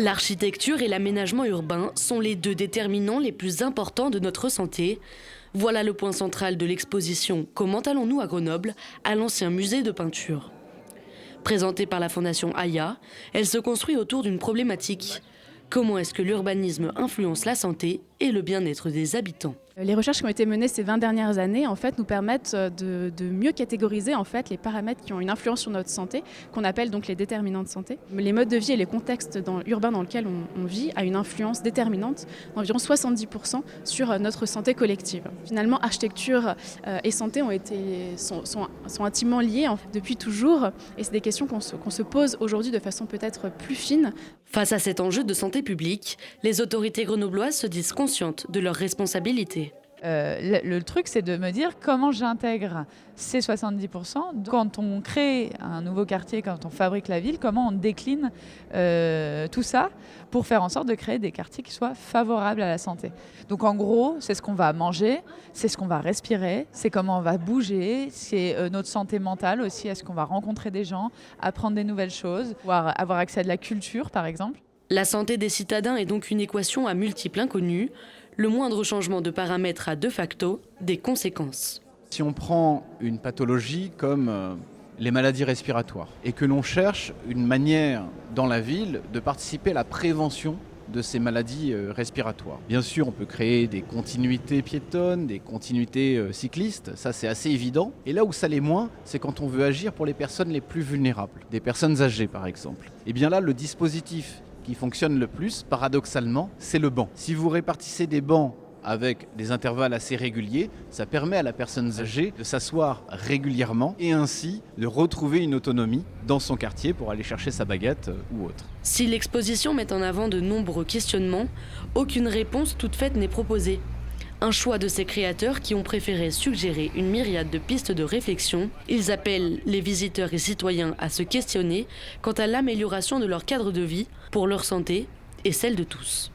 L'architecture et l'aménagement urbain sont les deux déterminants les plus importants de notre santé. Voilà le point central de l'exposition « Comment allons-nous à Grenoble ?» à l'ancien musée de peinture. Présentée par la Fondation Aya, elle se construit autour d'une problématique. Comment est-ce que l'urbanisme influence la santé et le bien-être des habitants ? Les recherches qui ont été menées ces 20 dernières années nous permettent de mieux catégoriser les paramètres qui ont une influence sur notre santé, qu'on appelle donc les déterminants de santé. Les modes de vie et les contextes urbains dans lesquels on vit a une influence déterminante d'environ 70% sur notre santé collective. Finalement, architecture et santé sont intimement liées depuis toujours, et c'est des questions qu'on se pose aujourd'hui de façon peut-être plus fine. Face à cet enjeu de santé publique, les autorités grenobloises se disent conscientes de leurs responsabilités. Le truc, c'est de me dire comment j'intègre ces 70%. Quand on crée un nouveau quartier, quand on fabrique la ville, comment on décline tout ça pour faire en sorte de créer des quartiers qui soient favorables à la santé. Donc en gros, c'est ce qu'on va manger, c'est ce qu'on va respirer, c'est comment on va bouger, c'est notre santé mentale aussi, est-ce qu'on va rencontrer des gens, apprendre des nouvelles choses, pouvoir avoir accès à de la culture par exemple. La santé des citadins est donc une équation à multiples inconnus. Le moindre changement de paramètre a de facto des conséquences. Si on prend une pathologie comme les maladies respiratoires et que l'on cherche une manière dans la ville de participer à la prévention de ces maladies respiratoires. Bien sûr, on peut créer des continuités piétonnes, des continuités cyclistes, ça c'est assez évident. Et là où ça l'est moins, c'est quand on veut agir pour les personnes les plus vulnérables, des personnes âgées par exemple. Et bien là, le dispositif qui fonctionne le plus, paradoxalement, c'est le banc. Si vous répartissez des bancs avec des intervalles assez réguliers, ça permet à la personne âgée de s'asseoir régulièrement et ainsi de retrouver une autonomie dans son quartier pour aller chercher sa baguette ou autre. Si l'exposition met en avant de nombreux questionnements, aucune réponse toute faite n'est proposée. Un choix de ces créateurs qui ont préféré suggérer une myriade de pistes de réflexion. Ils appellent les visiteurs et citoyens à se questionner quant à l'amélioration de leur cadre de vie pour leur santé et celle de tous.